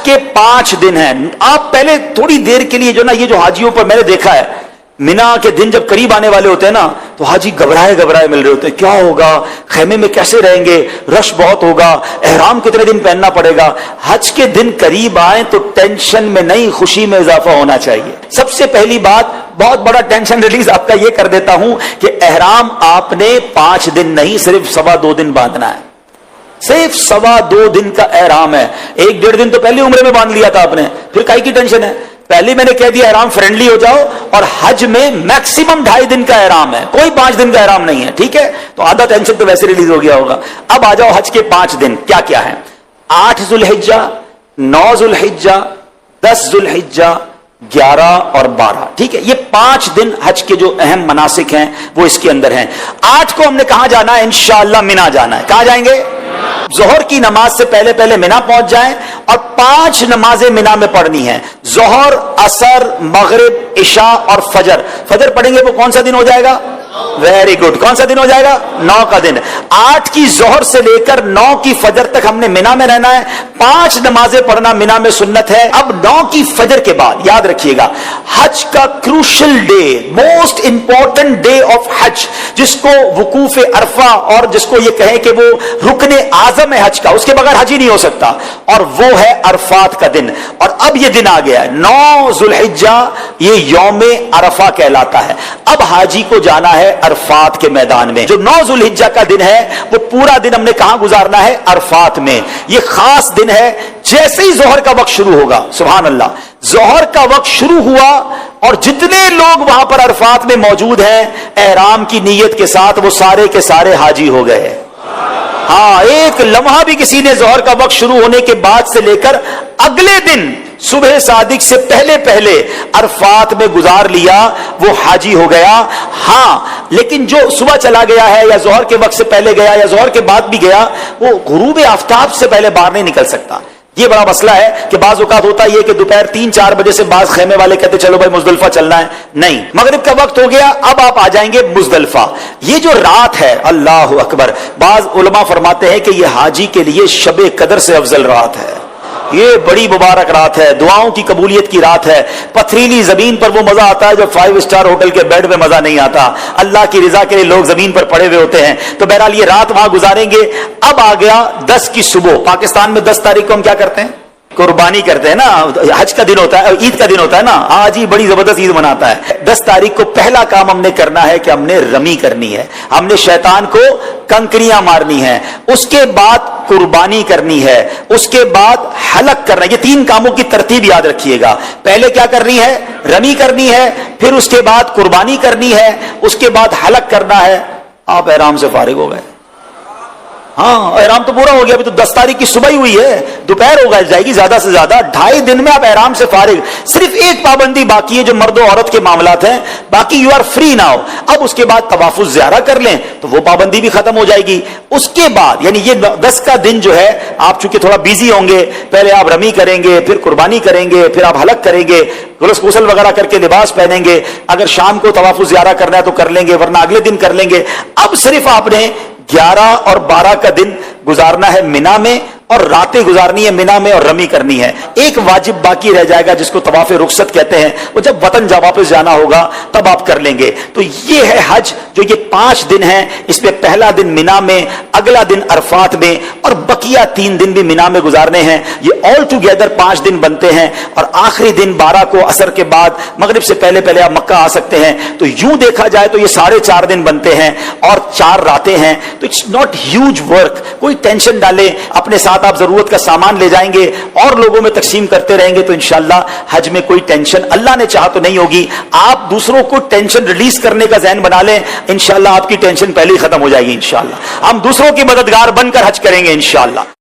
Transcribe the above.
के 5 दिन हैं। आप पहले थोड़ी देर के लिए जो ना, ये जो हाजियों पर मैंने देखा है, मिना के दिन जब करीब आने वाले होते हैं ना, तो हाजी घबराए घबराए मिल रहे होते हैं, क्या होगा, खेमे में कैसे रहेंगे, रश बहुत होगा, एहराम कितने दिन पहनना पड़ेगा। हज के दिन करीब आए तो टेंशन में नहीं, खुशी में इजाफा होना चाहिए। सबसे पहली बात, बहुत बड़ा टेंशन रिलीज आपका ये कर देता हूं कि एहराम आपने 5 दिन नहीं, सिर्फ 2.25 दिन बांधना है। सिर्फ 2.25 दिन का एहराम है। 1-1.5 दिन तो पहले उम्रे में बांध लिया था आपने, फिर काई की टेंशन है। पहले मैंने कह दिया एहराम फ्रेंडली हो जाओ, और हज में मैक्सिमम 2.5 दिन का एहराम है, कोई 5 दिन का एहराम नहीं है, ठीक है। तो आधा टेंशन तो वैसे रिलीज हो गया होगा। अब आ जाओ हज के 5 दिन क्या क्या है। 8 जुल्हिज्जा, 9 जुल्हिज्जा, 10 जुल्हिज्जा, 11 और 12, ठीक है। ये 5 दिन हज के जो अहम मनासिक हैं वो इसके अंदर हैं। 8 को हमने कहां जाना है, इंशाअल्लाह मिना जाना है। कहां जाएंगे? जोहर की नमाज से पहले पहले मिना पहुंच जाएं, और 5 नमाजें मिना में पढ़नी है। जोहर, असर, मगरिब, इशा और फजर। फजर पढ़ेंगे वो कौन सा दिन हो जाएगा? वेरी गुड, कौन सा दिन हो जाएगा? 9 का दिन। 8 की जोहर से लेकर 9 की फजर तक हमने मिना में रहना है। 5 नमाजें पढ़ना मिना में सुन्नत है। अब 9 की फजर के बाद याद रखिएगा, हज का crucial day, most important day of हज, जिसको वकूफ अरफा, और जिसको ये कहें कि वो रुकने आजम है हज का, उसके बगैर हज ही नहीं हो सकता, और वो है अरफात का दिन। और अब ये दिन आ गया है 9 जुल्हिज्जा, ये यौमे अरफा कहलाता है। अब हाजी को जाना है अरफात के मैदान में। जो 9 जुल्हिज्जा का दिन है वो पूरा दिन हमने कहां गुजारना है? अरफात में। ये खास दिन है। जैसे ही जोहर का वक्त शुरू होगा, सुभान अल्लाह, जोहर का वक्त शुरू हुआ और जितने लोग वहां पर अरफात में मौजूद हैं एहराम की नीयत के साथ, वो सारे के सारे हाजी हो गए। हाँ, एक लम्हा भी किसी ने जोहर का वक्त शुरू होने के बाद से लेकर अगले दिन सुबह सादिक से पहले पहले अरफात में गुजार लिया, वो हाजी हो गया। हाँ, लेकिन जो सुबह चला गया है, या जोहर के वक्त से पहले गया, या जोहर के बाद भी गया, वो गुरूब आफ्ताब से पहले बाहर नहीं निकल सकता। ये बड़ा मसला है कि बाज औकात होता है कि दोपहर 3-4 बजे से बाज खेमे वाले कहते चलो भाई मुजदलिफा चलना है। नहीं, मगरिब का वक्त हो गया, अब आप आ जाएंगे मुजदलिफा। ये जो रात है, अल्लाह अकबर, बाज उलमा फरमाते हैं कि यह हाजी के लिए शबे कदर से अफजल रात है। ये बड़ी मुबारक रात है, दुआओं की कबूलियत की रात है। पथरीली जमीन पर वो मजा आता है जो 5 स्टार होटल के बेड में मजा नहीं आता। अल्लाह की रिजा के लिए लोग जमीन पर पड़े हुए होते हैं। तो बहरहाल ये रात वहां गुजारेंगे। अब आ गया 10 की सुबह। पाकिस्तान में 10 तारीख को हम क्या करते हैं? कुर्बानी करते हैं ना, हज का दिन होता है, ईद का दिन होता है ना, आज ही बड़ी जबरदस्त ईद मनाता है। 10 तारीख को पहला काम हमने करना है कि हमने रमी करनी है, हमने शैतान को कंकरियां मारनी है, उसके बाद कुर्बानी करनी है, उसके बाद हलक करना है। ये 3 कामों की तरतीब याद रखिएगा। पहले क्या करनी है? रमी करनी है, फिर उसके बाद कुर्बानी करनी है, उसके बाद हलक करना है। आप एहराम से फारिग हो गए। हाँ, एहराम तो पूरा हो गया। अभी तो 10 तारीख की सुबह ही हुई है, दोपहर हो जाएगी ज्यादा से ज्यादा। 2.5 दिन में आप एहराम से फारिग। सिर्फ एक पाबंदी बाकी है जो मर्द और औरत के मामलात हैं, बाकी यू आर फ्री नाउ। अब उसके बाद तवाफुल ज़ियारा कर लें तो वो पाबंदी भी खत्म हो जाएगी। उसके बाद यानी ये 10 का दिन जो है, आप चूंकि थोड़ा बिजी होंगे, पहले आप रमी करेंगे, फिर कुर्बानी करेंगे, फिर आप हलक करेंगे, गुसल वगैरह करके लिबास पहनेंगे। अगर शाम को तवाफुल ज़ियारा करना है तो कर लेंगे, वरना अगले दिन कर लेंगे। अब सिर्फ आपने 11 और 12 का दिन गुजारना है मिना में, और रातें गुजारनी है मिना में, और रमी करनी है। एक वाजिब बाकी रह जाएगा जिसको तवाफ रुखसत कहते हैं, वो जब वतन जा वापस जाना होगा तब आप कर लेंगे। तो ये है हज, जो ये 5 दिन हैं। इसमें पहला दिन मिना में, अगला दिन अरफात में, और बकिया 3 दिन भी मिना में गुजारने हैं। ये ऑल टुगेदर 5 दिन बनते हैं। और आखिरी दिन 12 को असर के बाद मगरिब से पहले पहले आप मक्का आ सकते हैं। तो यूं देखा जाए तो ये 4.5 दिन बनते हैं और 4 रातें हैं। तो इट्स नॉट ह्यूज वर्क। कोई टेंशन डाले, अपने साथ आप जरूरत का सामान ले जाएंगे और लोगों में तकसीम करते रहेंगे तो इंशाअल्लाह हज में कोई टेंशन अल्लाह ने चाहा तो नहीं होगी। आप दूसरों को टेंशन रिलीज करने का ज़हन बना लें, इंशाअल्लाह आपकी टेंशन पहले ही खत्म हो जाएगी। इंशाअल्लाह हम दूसरों की मददगार बनकर हज करेंगे इंशाअल्लाह।